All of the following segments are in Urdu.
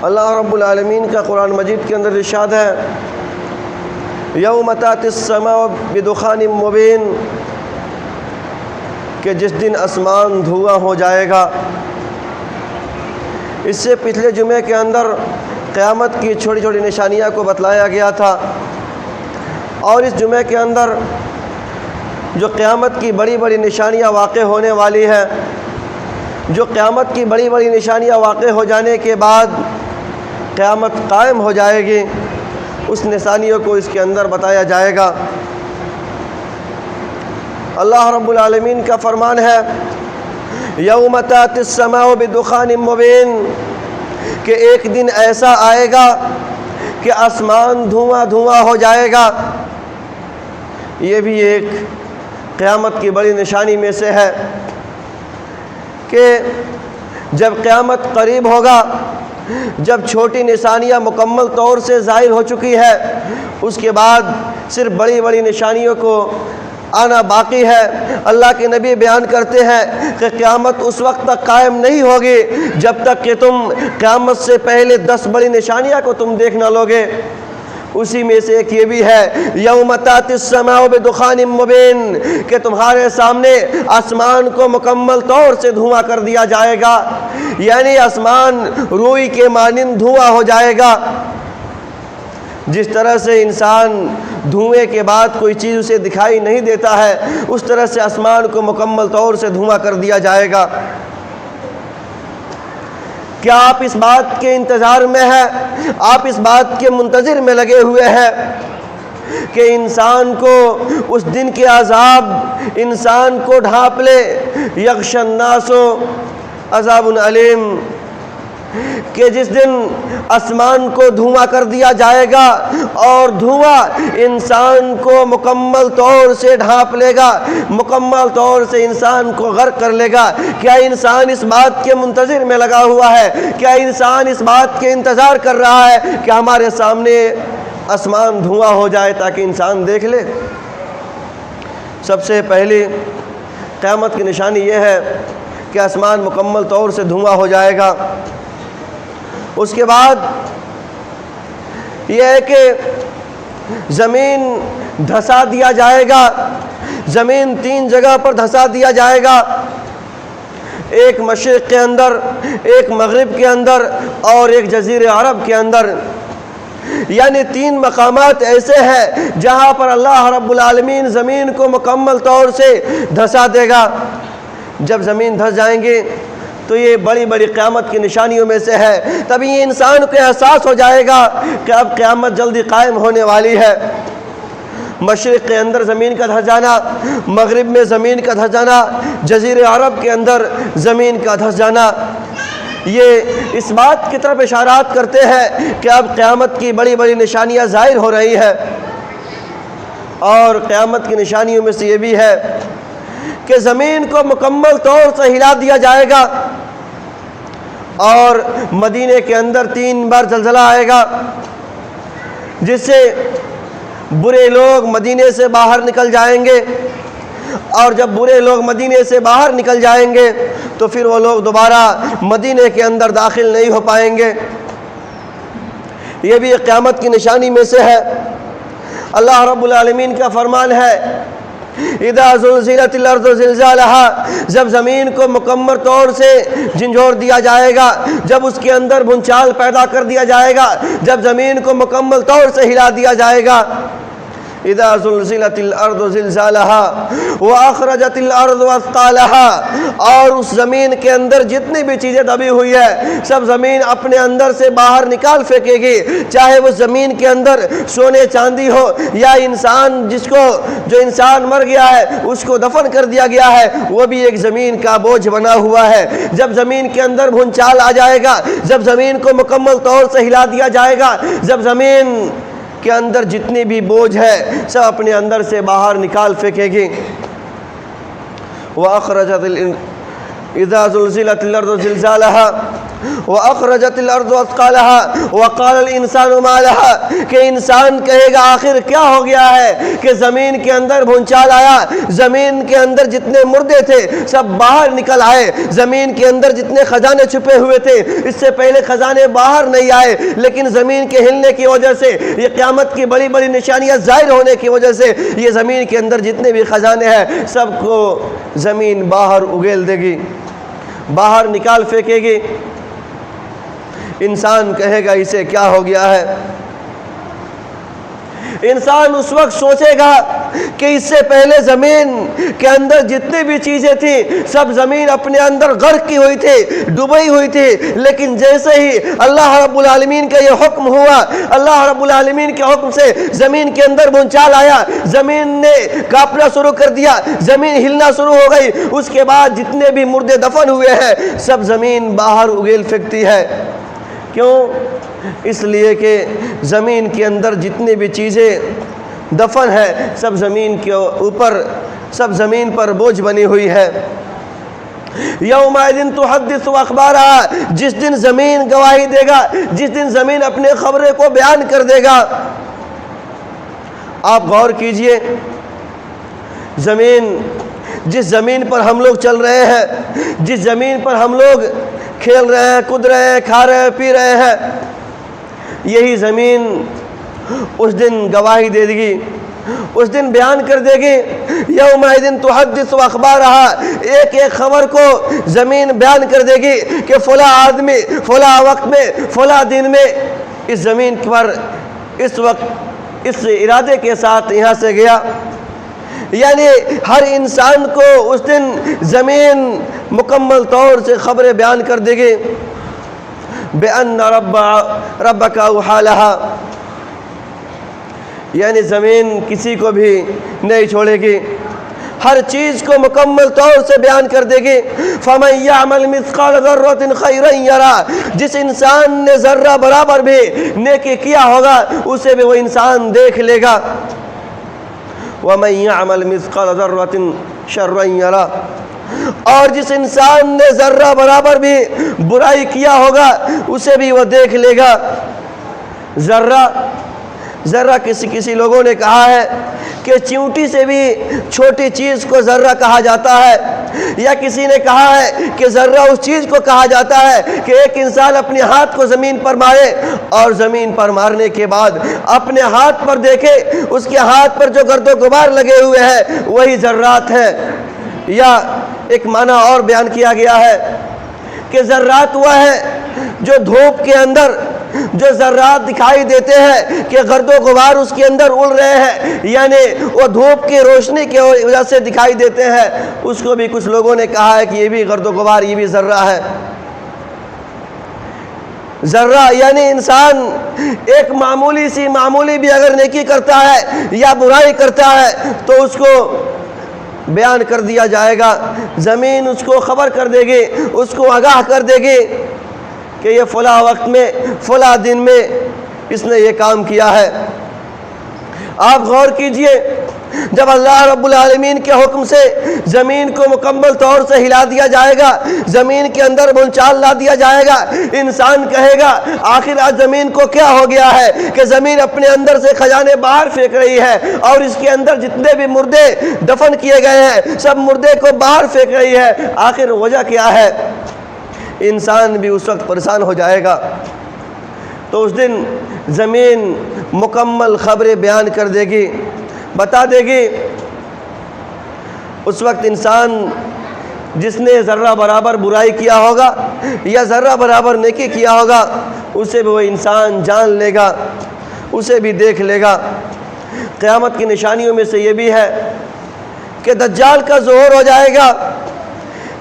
اللہ رب العالمین کا قرآن مجید کے اندر ارشاد ہے یوم تأتی السماء بدخان مبین، کہ جس دن آسمان دھواں ہو جائے گا۔ اس سے پچھلے جمعے کے اندر قیامت کی چھوٹی چھوٹی نشانیاں کو بتلایا گیا تھا، اور اس جمعے کے اندر جو قیامت کی بڑی بڑی نشانیاں واقع ہونے والی ہے، جو قیامت کی بڑی بڑی نشانیاں واقع ہو جانے کے بعد قیامت قائم ہو جائے گی، اس نشانیوں کو اس کے اندر بتایا جائے گا۔ اللہ رب العالمین کا فرمان ہے یوم تأتی السماء بدخان مبین، کہ ایک دن ایسا آئے گا کہ آسمان دھواں دھواں ہو جائے گا۔ یہ بھی ایک قیامت کی بڑی نشانی میں سے ہے کہ جب قیامت قریب ہوگا، جب چھوٹی نشانیاں مکمل طور سے ظاہر ہو چکی ہے، اس کے بعد صرف بڑی بڑی نشانیوں کو آنا باقی ہے۔ اللہ کے نبی بیان کرتے ہیں کہ قیامت اس وقت تک قائم نہیں ہوگی جب تک کہ تم قیامت سے پہلے 10 بڑی نشانیاں کو تم دیکھ نہ لوگے۔ اسی میں سے ایک یہ بھی ہے یوم تأتی السماء بدخان مبین، کہ تمہارے سامنے آسمان کو مکمل طور سے دھواں کر دیا جائے گا، یعنی آسمان روئی کے مانند دھواں ہو جائے گا۔ جس طرح سے انسان دھوئیں کے بعد کوئی چیز اسے دکھائی نہیں دیتا ہے، اس طرح سے آسمان کو مکمل طور سے دھواں کر دیا جائے گا۔ کیا آپ اس بات کے انتظار میں ہیں، آپ اس بات کے منتظر میں لگے ہوئے ہیں کہ انسان کو اس دن کے عذاب انسان کو ڈھانپ لے؟ یغشی الناس عذاب علیم، کہ جس دن آسمان کو دھواں کر دیا جائے گا اور دھواں انسان کو مکمل طور سے ڈھانپ لے گا، مکمل طور سے انسان کو غرق کر لے گا۔ کیا انسان اس بات کے منتظر میں لگا ہوا ہے؟ کیا انسان اس بات کے انتظار کر رہا ہے کہ ہمارے سامنے آسمان دھواں ہو جائے تاکہ انسان دیکھ لے؟ سب سے پہلی قیامت کی نشانی یہ ہے کہ آسمان مکمل طور سے دھواں ہو جائے گا۔ اس کے بعد یہ ہے کہ زمین دھسا دیا جائے گا، زمین 3 جگہ پر دھسا دیا جائے گا، ایک مشرق کے اندر، ایک مغرب کے اندر اور ایک جزیرہ عرب کے اندر۔ یعنی 3 مقامات ایسے ہیں جہاں پر اللہ رب العالمین زمین کو مکمل طور سے دھسا دے گا۔ جب زمین دھس جائیں گے تو یہ بڑی بڑی قیامت کی نشانیوں میں سے ہے۔ تبھی یہ انسان کو احساس ہو جائے گا کہ اب قیامت جلدی قائم ہونے والی ہے۔ مشرق کے اندر زمین کا دھس جانا، مغرب میں زمین کا دھس جانا، جزیرہ عرب کے اندر زمین کا دھس جانا، یہ اس بات کی طرف اشارات کرتے ہیں کہ اب قیامت کی بڑی بڑی نشانیاں ظاہر ہو رہی ہیں۔ اور قیامت کی نشانیوں میں سے یہ بھی ہے کہ زمین کو مکمل طور سے ہلا دیا جائے گا، اور مدینے کے اندر 3 بار زلزلہ آئے گا، جس سے برے لوگ مدینے سے باہر نکل جائیں گے، اور جب برے لوگ مدینے سے باہر نکل جائیں گے تو پھر وہ لوگ دوبارہ مدینے کے اندر داخل نہیں ہو پائیں گے۔ یہ بھی ایک قیامت کی نشانی میں سے ہے۔ اللہ رب العالمین کا فرمان ہے اذا زلزلت الارض زلزالها، جب زمین کو مکمل طور سے جھنجھوڑ دیا جائے گا، جب اس کے اندر بھونچال پیدا کر دیا جائے گا، جب زمین کو مکمل طور سے ہلا دیا جائے گا۔ اذا زلزلت الارض زلزالها واخرجت الارض اثقالها، اور اس زمین کے اندر جتنی بھی چیزیں دبی ہوئی ہے سب زمین اپنے اندر سے باہر نکال پھینکے گی، چاہے وہ زمین کے اندر سونے چاندی ہو یا انسان جو انسان مر گیا ہے اس کو دفن کر دیا گیا ہے، وہ بھی ایک زمین کا بوجھ بنا ہوا ہے۔ جب زمین کے اندر بھونچال آ جائے گا، جب زمین کو مکمل طور سے ہلا دیا جائے گا، جب زمین کے اندر جتنی بھی بوجھ ہے سب اپنے اندر سے باہر نکال پھینکے گی۔ وَأَخْرَجَتِ اِذَا زُلْزِلَتِ الْأَرْضُ زِلْزَالَهَا، وَأَخْرَجَتِ الْأَرْضُ أَثْقَالَهَا وَقَالَ الْإِنسَانُ مَا لَهَا کہ انسان کہے گا آخر کیا ہو گیا ہے کہ زمین کے اندر بھونچال آیا، زمین کے اندر جتنے مردے تھے سب باہر نکل آئے، زمین کے اندر جتنے خزانے چھپے ہوئے تھے اس سے پہلے خزانے باہر نہیں آئے، لیکن زمین کے ہلنے کی وجہ سے، یہ قیامت کی بڑی بڑی نشانیاں ظاہر ہونے کی وجہ سے یہ زمین کے اندر جتنے بھی خزانے ہیں سب کو زمین باہر اگیل دے گی، باہر نکال پھینکے گی۔ انسان کہے گا اسے کیا ہو گیا ہے؟ انسان اس وقت سوچے گا کہ اس سے پہلے زمین کے اندر جتنی بھی چیزیں تھیں سب زمین اپنے اندر غرق کی ہوئی تھی، ڈوبی ہوئی تھی، لیکن جیسے ہی اللہ رب العالمین کا یہ حکم ہوا، اللہ رب العالمین کے حکم سے زمین کے اندر بھونچال آیا، زمین نے کانپنا شروع کر دیا، زمین ہلنا شروع ہو گئی، اس کے بعد جتنے بھی مردے دفن ہوئے ہیں سب زمین باہر اگیل پھینکتی ہے۔ کیوں؟ اس لیے کہ زمین کے اندر جتنی بھی چیزیں دفن ہے سب زمین کے اوپر، سب زمین پر بوجھ بنی ہوئی ہے۔ یومئذ تحدث اخبارہا، جس دن زمین گواہی دے گا، جس دن زمین اپنے خبریں کو بیان کر دے گا۔ آپ غور کیجئے، زمین، جس زمین پر ہم لوگ چل رہے ہیں، جس زمین پر ہم لوگ کھیل رہے ہیں، کود رہے ہیں، کھا رہے ہیں، پی رہے ہیں، یہی زمین اس دن گواہی دے گی، اس دن بیان کر دے گی۔ یومئذ تحدث اخبارہا، ایک ایک خبر کو زمین بیان کر دے گی کہ فلاں آدمی فلاں وقت میں فلاں دن میں اس زمین پر اس وقت اس ارادے کے ساتھ یہاں سے گیا۔ یعنی ہر انسان کو اس دن زمین مکمل طور سے خبریں بیان کر دے گی۔ بِأَنَّ رَبَّكَ أَوْحَىٰ لَهَا، یعنی زمین کسی کو بھی نہیں چھوڑے گی، ہر چیز کو مکمل طور سے بیان کر دے گی۔ فَمَن يَعْمَلْ مِثْقَالَ ذَرَّةٍ خَيْرًا يَرَهُ، جس انسان نے ذرہ برابر بھی نیکی کیا ہوگا اسے بھی وہ انسان دیکھ لے گا۔ وَمَن يَعْمَلْ مِثْقَالَ ذَرَّةٍ شَرًّا يَرَهُ، اور جس انسان نے ذرہ برابر بھی برائی کیا ہوگا اسے بھی وہ دیکھ لے گا۔ ذرہ کسی لوگوں نے کہا ہے کہ چیونٹی سے بھی چھوٹی چیز کو ذرہ کہا جاتا ہے، یا کسی نے کہا ہے کہ ذرہ اس چیز کو کہا جاتا ہے کہ ایک انسان اپنے ہاتھ کو زمین پر مارے اور زمین پر مارنے کے بعد اپنے ہاتھ پر دیکھے اس کے ہاتھ پر جو گرد و غبار لگے ہوئے ہیں وہی ذرات ہیں۔ یا ایک معنی اور بیان کیا گیا ہے کہ ذرات وہ ہے جو دھوپ کے اندر جو ذرات دکھائی دیتے ہیں کہ گرد و غبار اس کے اندر اڑ رہے ہیں، یعنی وہ دھوپ کی روشنی کی وجہ سے دکھائی دیتے ہیں، اس کو بھی کچھ لوگوں نے کہا ہے کہ یہ بھی گرد و غبار، یہ بھی ذرہ ہے۔ ذرہ یعنی انسان ایک معمولی بھی اگر نیکی کرتا ہے یا برائی کرتا ہے تو اس کو بیان کر دیا جائے گا، زمین اس کو خبر کر دے گی، اس کو آگاہ کر دے گی کہ یہ فلاں وقت میں فلاں دن میں اس نے یہ کام کیا ہے۔ آپ غور کیجئے، جب اللہ رب العالمین کے حکم سے زمین کو مکمل طور سے ہلا دیا جائے گا، زمین کے اندر بھونچال لا دیا جائے گا، انسان کہے گا آخر آج زمین کو کیا ہو گیا ہے کہ زمین اپنے اندر سے خزانے باہر پھینک رہی ہے اور اس کے اندر جتنے بھی مردے دفن کیے گئے ہیں سب مردے کو باہر پھینک رہی ہے، آخر وجہ کیا ہے؟ انسان بھی اس وقت پریشان ہو جائے گا۔ تو اس دن زمین مکمل خبریں بیان کر دے گی، بتا دے گی۔ اس وقت انسان جس نے ذرہ برابر برائی کیا ہوگا یا ذرہ برابر نیکی کیا ہوگا اسے بھی وہ انسان جان لے گا، اسے بھی دیکھ لے گا۔ قیامت کی نشانیوں میں سے یہ بھی ہے کہ دجال کا ظہور ہو جائے گا،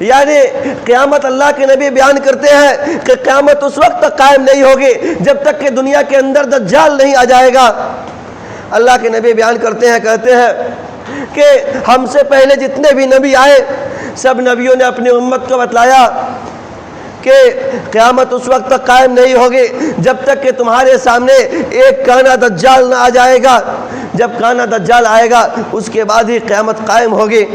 یعنی قیامت اللہ کے نبی بیان کرتے ہیں کہ قیامت اس وقت تک قائم نہیں ہوگی جب تک کہ دنیا کے اندر دجال نہیں آ جائے گا۔ اللہ کے نبی بیان کرتے ہیں، کہتے ہیں کہ ہم سے پہلے جتنے بھی نبی آئے سب نبیوں نے اپنی امت کو بتلایا کہ قیامت اس وقت تک قائم نہیں ہوگی جب تک کہ تمہارے سامنے ایک کانا دجال نہ آ جائے گا، جب کانا دجال آئے گا اس کے بعد ہی قیامت قائم ہوگی۔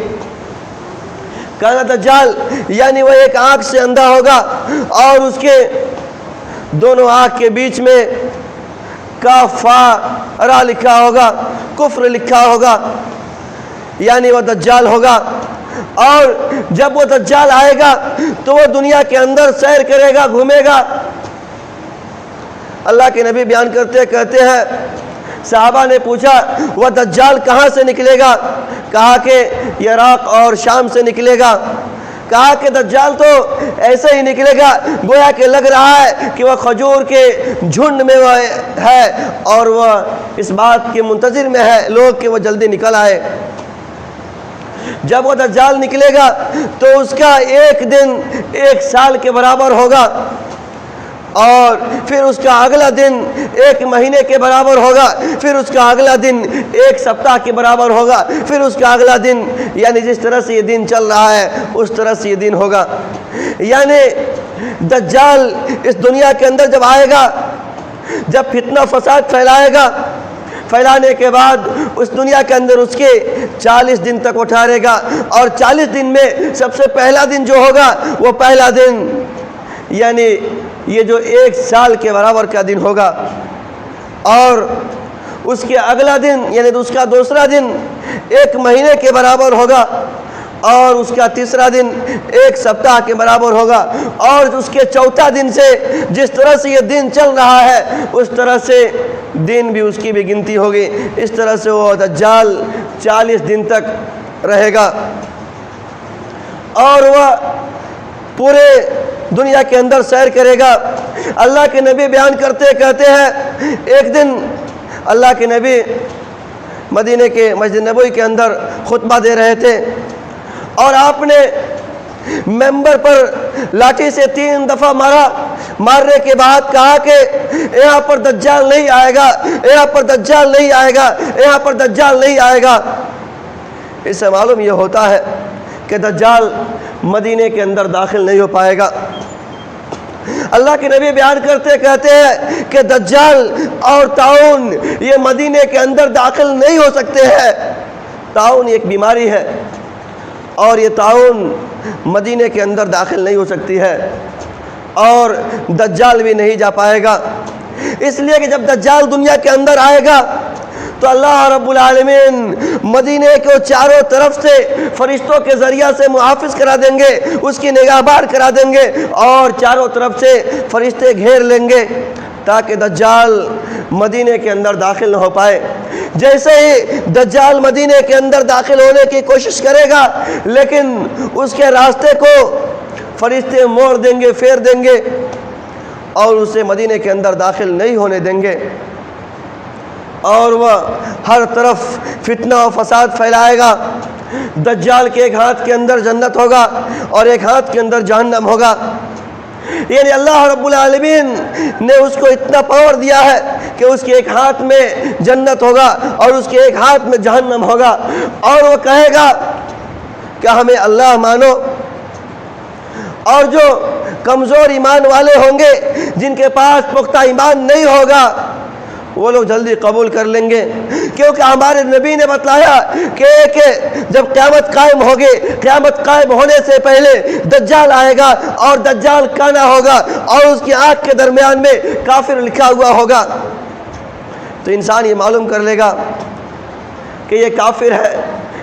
کانا دجال یعنی وہ ایک آنکھ سے اندھا ہوگا اور اس کے دونوں آنکھ کے بیچ میں کافر لکھا ہوگا، کفر لکھا ہوگا، یعنی وہ دجال ہوگا۔ اور جب وہ دجال آئے گا تو وہ دنیا کے اندر سیر کرے گا، گھومے گا۔ اللہ کے نبی بیان کہتے ہیں صحابہ نے پوچھا وہ دجال کہاں سے نکلے گا؟ کہا کہ یہ عراق اور شام سے نکلے گا۔ کہا کہ دجال تو ایسے ہی نکلے گا گویا کہ لگ رہا ہے کہ وہ کھجور کے جھنڈ میں وہ ہے اور وہ اس بات کے منتظر میں ہے لوگ کہ وہ جلدی نکل آئے۔ جب وہ دجال نکلے گا تو اس کا ایک دن 1 سال کے برابر ہوگا، اور پھر اس کا اگلا دن 1 مہینے کے برابر ہوگا، پھر اس کا اگلا دن 1 سپتاہ کے برابر ہوگا، پھر اس کا اگلا دن، یعنی جس طرح سے یہ دن چل رہا ہے اس طرح سے یہ دن ہوگا۔ یعنی دجال اس دنیا کے اندر جب آئے گا، جب فتنہ فساد پھیلائے گا، پھیلانے کے بعد اس دنیا کے اندر اس کے 40 دن تک وہ ٹھہرے گا، اور 40 دن میں سب سے پہلا دن جو ہوگا وہ پہلا دن یعنی یہ جو 1 سال کے برابر کا دن ہوگا، اور اس کے اگلا دن یعنی اس کا دوسرا دن 1 مہینے کے برابر ہوگا، اور اس کا تیسرا دن 1 سپتاہ کے برابر ہوگا، اور اس کے چوتھا دن سے جس طرح سے یہ دن چل رہا ہے اس طرح سے دن بھی اس کی بھی گنتی ہوگی۔ اس طرح سے وہ دجال 40 دن تک رہے گا، اور وہ پورے دنیا کے اندر سیر کرے گا۔ اللہ کے نبی بیان کہتے ہیں ایک دن اللہ کے نبی مدینے کے مسجد نبوی کے اندر خطبہ دے رہے تھے، اور آپ نے ممبر پر لاٹھی سے 3 دفعہ مارنے کے بعد کہا کہ یہاں پر دجال نہیں آئے گا، یہاں پر دجال نہیں آئے گا، یہاں پر دجال نہیں آئے گا۔ اس سے معلوم یہ ہوتا ہے کہ دجال مدینے کے اندر داخل نہیں ہو پائے گا۔ اللہ کے نبی بیان کہتے ہیں کہ دجال اور طاعون یہ مدینے کے اندر داخل نہیں ہو سکتے ہیں۔ طاعون ایک بیماری ہے، اور یہ طاعون مدینے کے اندر داخل نہیں ہو سکتی ہے، اور دجال بھی نہیں جا پائے گا۔ اس لیے کہ جب دجال دنیا کے اندر آئے گا تو اللہ رب العالمین مدینے کو چاروں طرف سے فرشتوں کے ذریعہ سے محافظ کرا دیں گے، اس کی نگہبان کرا دیں گے، اور چاروں طرف سے فرشتے گھیر لیں گے تاکہ دجال مدینے کے اندر داخل نہ ہو پائے۔ جیسے ہی دجال مدینے کے اندر داخل ہونے کی کوشش کرے گا، لیکن اس کے راستے کو فرشتے موڑ دیں گے، پھیر دیں گے، اور اسے مدینے کے اندر داخل نہیں ہونے دیں گے، اور وہ ہر طرف فتنہ و فساد پھیلائے گا۔ دجال کے ایک ہاتھ کے اندر جنت ہوگا اور ایک ہاتھ کے اندر جہنم ہوگا، یعنی اللہ رب العالمین نے اس کو اتنا پاور دیا ہے کہ اس کے ایک ہاتھ میں جنت ہوگا اور اس کے ایک ہاتھ میں جہنم ہوگا، اور وہ کہے گا کہ ہمیں اللہ مانو، اور جو کمزور ایمان والے ہوں گے، جن کے پاس پختہ ایمان نہیں ہوگا، وہ لوگ جلدی قبول کر لیں گے، کیونکہ ہمارے نبی نے بتلایا کہ جب قیامت قائم ہوگی، قیامت قائم ہونے سے پہلے دجال آئے گا، اور دجال کانا ہوگا، اور اس کی آنکھ کے درمیان میں کافر لکھا ہوا ہوگا۔ تو انسان یہ معلوم کر لے گا کہ یہ کافر ہے،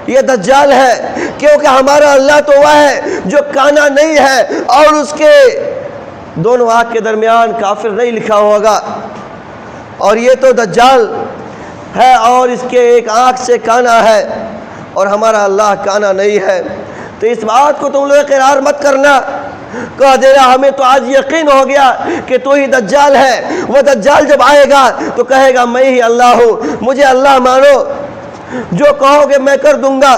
یہ دجال ہے، کیونکہ ہمارا اللہ تو وہ ہے جو کانا نہیں ہے اور اس کے دونوں آنکھ کے درمیان کافر نہیں لکھا ہوگا، اور یہ تو دجال ہے اور اس کے ایک آنکھ سے کانا ہے، اور ہمارا اللہ کانا نہیں ہے۔ تو اس بات کو تم لوگ اقرار مت کرنا، کہہ دینا ہمیں تو آج یقین ہو گیا کہ تو ہی دجال ہے۔ وہ دجال جب آئے گا تو کہے گا میں ہی اللہ ہوں، مجھے اللہ مانو، جو کہو گے میں کر دوں گا۔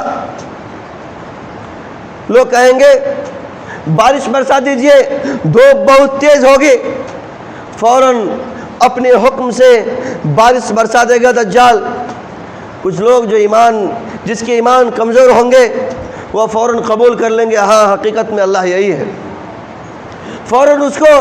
لوگ کہیں گے بارش برسا دیجئے، دھوپ بہت تیز ہوگی، فوراً اپنے حکم سے بارش برسا دے گا دجال۔ کچھ لوگ جو جس کے ایمان کمزور ہوں گے وہ فوراً قبول کر لیں گے، ہاں حقیقت میں اللہ یہی ہے، فوراً اس کو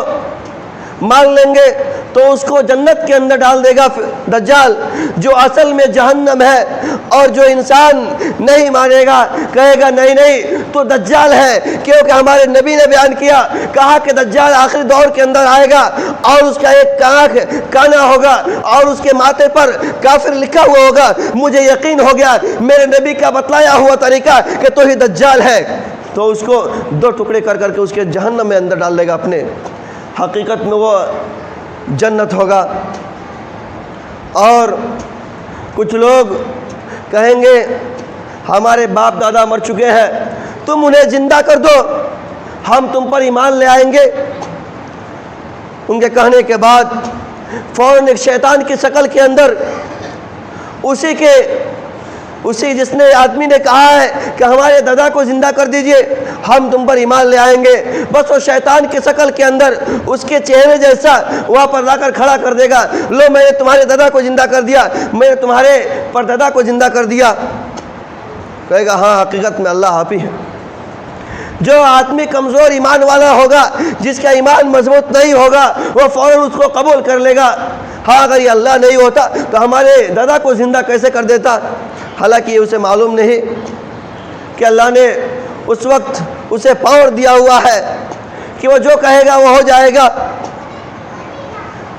مان لیں گے، تو اس کو جنت کے اندر ڈال دے گا دجال، جو اصل میں جہنم ہے۔ اور جو انسان نہیں مانے گا، کہے گا نہیں نہیں تو دجال ہے، کیونکہ ہمارے نبی نے بیان کیا، کہا کہ دجال آخری دور کے اندر آئے گا اور اس کا ایک آنکھ کانا ہوگا اور اس کے ماتھے پر کافر لکھا ہوا ہوگا۔ مجھے یقین ہو گیا میرے نبی کا بتلایا ہوا طریقہ کہ تو ہی دجال ہے، تو اس کو دو ٹکڑے کر کر کے اس کے جہنم میں اندر ڈال دے گا اپنے۔ حقیقت میں وہ جنت ہوگا۔ اور کچھ لوگ کہیں گے ہمارے باپ دادا مر چکے ہیں، تم انہیں زندہ کر دو، ہم تم پر ایمان لے آئیں گے۔ ان کے کہنے کے بعد فوراً ایک شیطان کی شکل کے اندر اسی جس نے آدمی نے کہا ہے کہ ہمارے دادا کو زندہ کر دیجئے، ہم تم پر ایمان لے آئیں گے، بس وہ شیطان کی شکل کے اندر اس کے چہرے جیسا وہاں پر لا کر کھڑا کر دے گا، لو میں نے تمہارے دادا کو زندہ کر دیا، میں نے تمہارے پردادا کو زندہ کر دیا۔ کہے گا ہاں حقیقت میں اللہ آپ ہی ہے۔ جو آدمی کمزور ایمان والا ہوگا، جس کا ایمان مضبوط نہیں ہوگا، وہ فوراً اس کو قبول کر لے گا، ہاں اگر یہ اللہ نہیں ہوتا تو ہمارے دادا کو زندہ کیسے کر دیتا۔ حالانکہ یہ اسے معلوم نہیں کہ اللہ نے اس وقت اسے پاور دیا ہوا ہے کہ وہ جو کہے گا وہ ہو جائے گا۔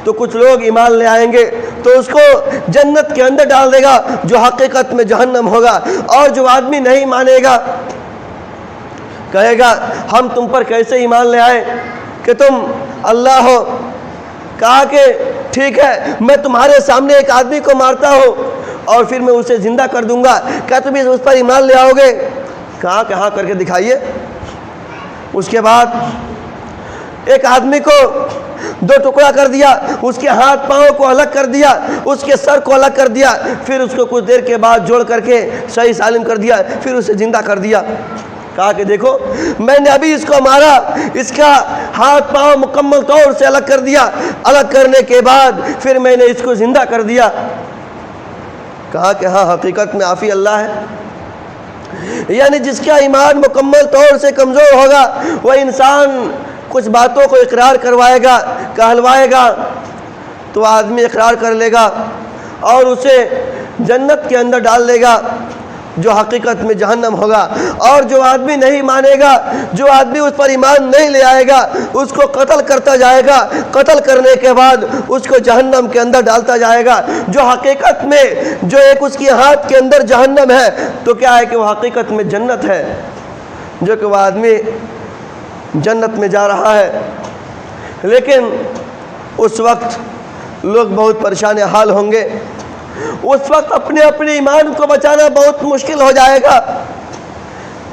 تو کچھ لوگ ایمان لے آئیں گے تو اس کو جنت کے اندر ڈال دے گا، جو حقیقت میں جہنم ہوگا۔ اور جو آدمی نہیں مانے گا، کہے گا ہم تم پر کیسے ایمان لے آئے کہ تم اللہ ہو۔ کہا کہ ٹھیک ہے، میں تمہارے سامنے ایک آدمی کو مارتا ہوں اور پھر میں اسے زندہ کر دوں گا، کیا تم اس پر ایمان لے آؤ گے؟ کہا کہ ہاں کر کے دکھائیے۔ اس کے بعد ایک آدمی کو دو ٹکڑا کر دیا، اس کے ہاتھ پاؤں کو الگ کر دیا، اس کے سر کو الگ کر دیا، پھر اس کو کچھ دیر کے بعد جوڑ کر کے صحیح سالم کر دیا، پھر اسے زندہ کر دیا۔ کہا کہ دیکھو میں نے ابھی اس کو مارا، اس کا ہاتھ پاؤں مکمل طور سے الگ کر دیا، الگ کرنے کے بعد پھر میں نے اس کو زندہ کر دیا۔ کہا کہ ہاں حقیقت میں آفی اللہ ہے۔ یعنی جس کا ایمان مکمل طور سے کمزور ہوگا، وہ انسان کچھ باتوں کو اقرار کروائے گا، کہلوائے گا، تو آدمی اقرار کر لے گا اور اسے جنت کے اندر ڈال دے گا، جو حقیقت میں جہنم ہوگا۔ اور جو آدمی نہیں مانے گا، جو آدمی اس پر ایمان نہیں لے آئے گا، اس کو قتل کرتا جائے گا، قتل کرنے کے بعد اس کو جہنم کے اندر ڈالتا جائے گا، جو حقیقت میں جو ایک اس کی ہاتھ کے اندر جہنم ہے، تو کیا ہے کہ وہ حقیقت میں جنت ہے، جو کہ وہ آدمی جنت میں جا رہا ہے۔ لیکن اس وقت لوگ بہت پریشان حال ہوں گے، اس وقت اپنے ایمان کو بچانا بہت مشکل ہو جائے گا۔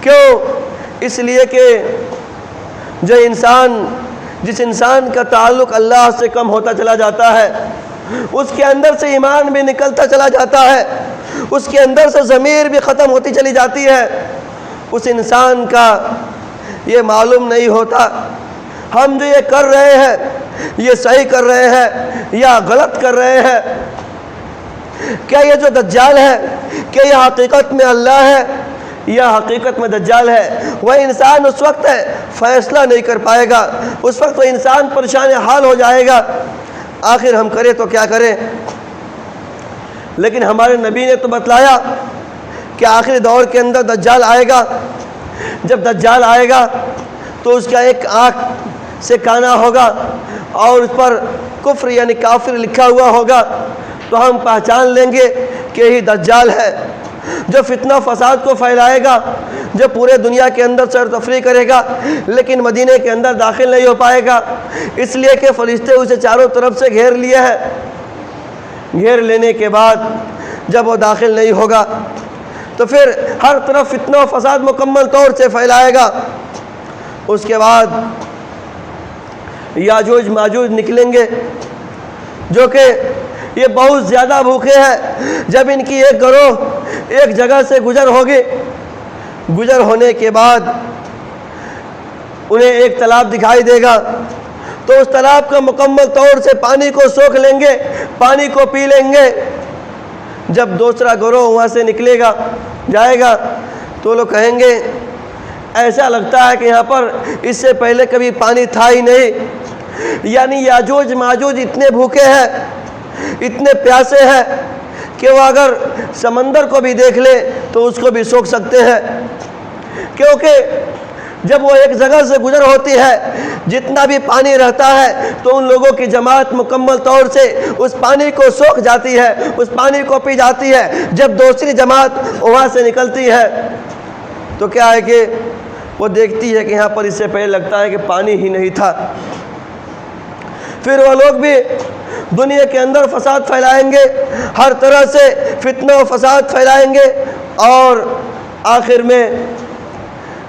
کیوں؟ اس لیے کہ جس انسان کا تعلق اللہ سے کم ہوتا چلا جاتا ہے، اس کے اندر سے ایمان بھی نکلتا چلا جاتا ہے، اس کے اندر سے ضمیر بھی ختم ہوتی چلی جاتی ہے، اس انسان کا یہ معلوم نہیں ہوتا ہم جو یہ کر رہے ہیں یہ صحیح کر رہے ہیں یا غلط کر رہے ہیں۔ کیا یہ جو دجال ہے، کیا یہ حقیقت میں اللہ ہے یا حقیقت میں دجال ہے؟ وہ انسان اس وقت فیصلہ نہیں کر پائے گا، اس وقت وہ انسان پریشان حال ہو جائے گا، آخر ہم کریں تو کیا کریں؟ لیکن ہمارے نبی نے تو بتلایا کہ آخری دور کے اندر دجال آئے گا۔ جب دجال آئے گا تو اس کا ایک آنکھ سے کانا ہوگا اور اس پر کفر یعنی کافر لکھا ہوا ہوگا، تو ہم پہچان لیں گے کہ یہی دجال ہے، جو فتنہ فساد کو پھیلائے گا، جو پورے دنیا کے اندر سیر تفریح کرے گا، لیکن مدینے کے اندر داخل نہیں ہو پائے گا، اس لیے کہ فرشتے اسے چاروں طرف سے گھیر لیے ہیں۔ گھیر لینے کے بعد جب وہ داخل نہیں ہوگا تو پھر ہر طرف فتنہ و فساد مکمل طور سے پھیلائے گا۔ اس کے بعد یاجوج ماجوج نکلیں گے، جو کہ یہ بہت زیادہ بھوکے ہیں۔ جب ان کی ایک گروہ ایک جگہ سے گزر ہوگی، گزر ہونے کے بعد انہیں ایک تالاب دکھائی دے گا، تو اس تالاب کا مکمل طور سے پانی کو سوکھ لیں گے، پانی کو پی لیں گے۔ جب دوسرا گروہ وہاں سے نکلے گا، جائے گا، تو لوگ کہیں گے ایسا لگتا ہے کہ یہاں پر اس سے پہلے کبھی پانی تھا ہی نہیں، یعنی یاجوج ماجوج اتنے بھوکے ہیں، اتنے پیاسے ہیں کہ وہ اگر سمندر کو بھی دیکھ لے تو اس کو بھی سوکھ سکتے ہیں، کیونکہ جب وہ ایک جگہ سے گزر ہوتی ہے جتنا بھی پانی رہتا ہے تو ان لوگوں کی جماعت مکمل طور سے اس پانی کو سوکھ جاتی ہے، اس پانی کو پی جاتی ہے۔ جب دوسری جماعت وہاں سے نکلتی ہے تو کیا ہے کہ وہ دیکھتی ہے کہ یہاں پر اس سے پہلے لگتا ہے کہ پانی ہی نہیں تھا۔ پھر وہ لوگ بھی دنیا کے اندر فساد پھیلائیں گے، ہر طرح سے فتنہ و فساد پھیلائیں گے، اور آخر میں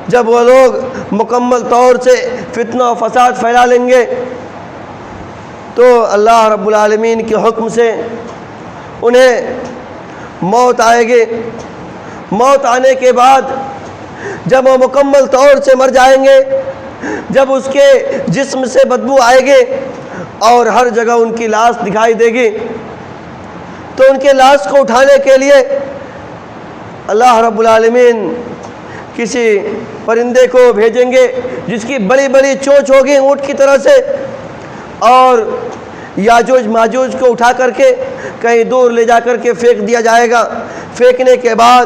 جب وہ لوگ مکمل طور سے فتنہ و فساد پھیلا لیں گے تو اللہ رب العالمین کے حکم سے انہیں موت آئے گی۔ موت آنے کے بعد جب وہ مکمل طور سے مر جائیں گے، جب اس کے جسم سے بدبو آئے گی اور ہر جگہ ان کی لاش دکھائی دے گی، تو ان کے لاش کو اٹھانے کے لیے اللہ رب العالمین کسی پرندے کو بھیجیں گے جس کی بڑی بڑی چونچ ہوگی اونٹ کی طرح سے، اور یاجوج ماجوج کو اٹھا کر کے کہیں دور لے جا کر کے پھینک دیا جائے گا۔ پھینکنے کے بعد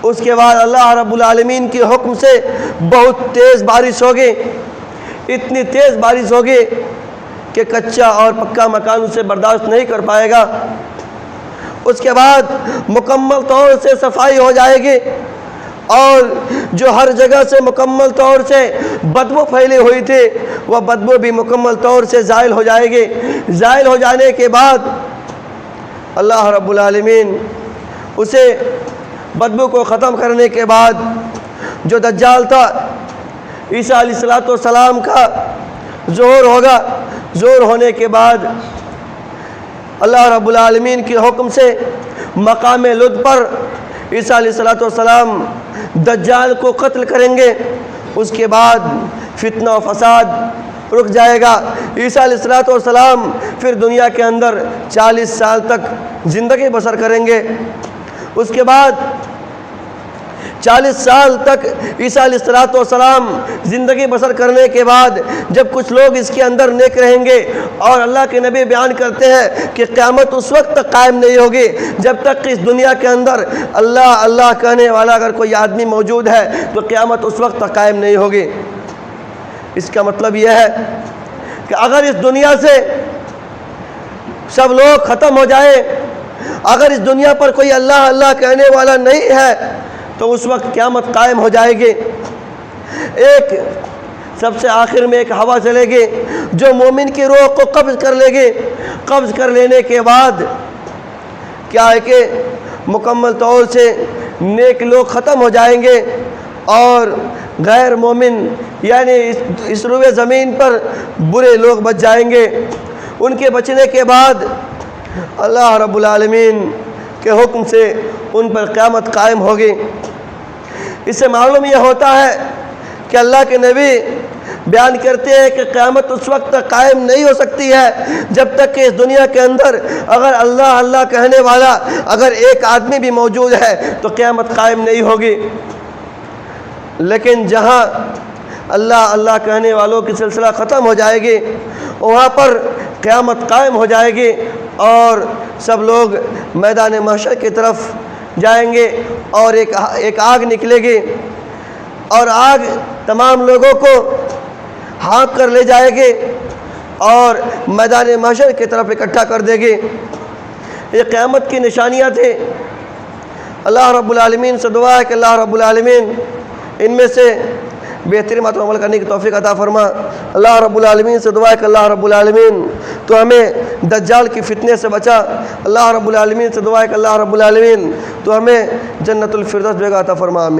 اس کے بعد اللہ رب العالمین کے حکم سے بہت تیز بارش ہوگی، اتنی تیز بارش ہوگی کہ کچا اور پکا مکان اسے برداشت نہیں کر پائے گا۔ اس کے بعد مکمل طور سے صفائی ہو جائے گی، اور جو ہر جگہ سے مکمل طور سے بدبو پھیلی ہوئی تھی وہ بدبو بھی مکمل طور سے زائل ہو جائے گی۔ زائل ہو جانے کے بعد اللہ رب العالمین اسے بدبو کو ختم کرنے کے بعد جو دجال تھا عیسیٰ علیہ السلام کا ظہور ہوگا۔ ظہور ہونے کے بعد اللہ رب العالمین کے حکم سے مقام لد پر عیسیٰ علیہ السلام دجال کو قتل کریں گے۔ اس کے بعد فتنہ و فساد رک جائے گا۔ عیسیٰ علیہ السلام پھر دنیا کے اندر 40 سال تک زندگی بسر کریں گے۔ اس کے بعد 40 سال تک عیسیٰ علیہ السلام زندگی بسر کرنے کے بعد جب کچھ لوگ اس کے اندر نیک رہیں گے، اور اللہ کے نبی بیان کرتے ہیں کہ قیامت اس وقت تک قائم نہیں ہوگی جب تک کہ اس دنیا کے اندر اللہ اللہ کہنے والا اگر کوئی آدمی موجود ہے تو قیامت اس وقت تک قائم نہیں ہوگی۔ اس کا مطلب یہ ہے کہ اگر اس دنیا سے سب لوگ ختم ہو جائیں، اگر اس دنیا پر کوئی اللہ اللہ کہنے والا نہیں ہے تو اس وقت قیامت قائم ہو جائے گی۔ ایک سب سے آخر میں ایک ہوا چلے گی جو مومن کی روح کو قبض کر لے گی۔ قبض کر لینے کے بعد کیا ہے کہ مکمل طور سے نیک لوگ ختم ہو جائیں گے، اور غیر مومن یعنی اس روئے زمین پر برے لوگ بچ جائیں گے۔ ان کے بچنے کے بعد اللہ رب العالمین کے حکم سے ان پر قیامت قائم ہوگی۔ اس سے معلوم یہ ہوتا ہے کہ اللہ کے نبی بیان کرتے ہیں کہ قیامت اس وقت تک قائم نہیں ہو سکتی ہے جب تک کہ اس دنیا کے اندر اگر اللہ اللہ کہنے والا اگر ایک آدمی بھی موجود ہے تو قیامت قائم نہیں ہوگی۔ لیکن جہاں اللہ اللہ کہنے والوں کی سلسلہ ختم ہو جائے گی وہاں پر قیامت قائم ہو جائے گی، اور سب لوگ میدان محشر کی طرف جائیں گے، اور ایک آگ نکلے گی، اور آگ تمام لوگوں کو ہانک کر لے جائے گی اور میدان محشر کی طرف اکٹھا کر دے گی۔ یہ قیامت کی نشانیاں تھیں۔ اللہ رب العالمین سے دعا ہے کہ اللہ رب العالمین ان میں سے بہترین باتوں عمل کرنے کی توفیق عطا فرما۔ اللہ رب العالمین سے دعا ہے کہ اللہ رب العالمین تو ہمیں دجال کی فتنے سے بچا۔ اللہ رب العالمین سے دعا ہے کہ اللہ رب العالمین تو ہمیں جنت الفردوس جگہ عطا فرما۔ آمین۔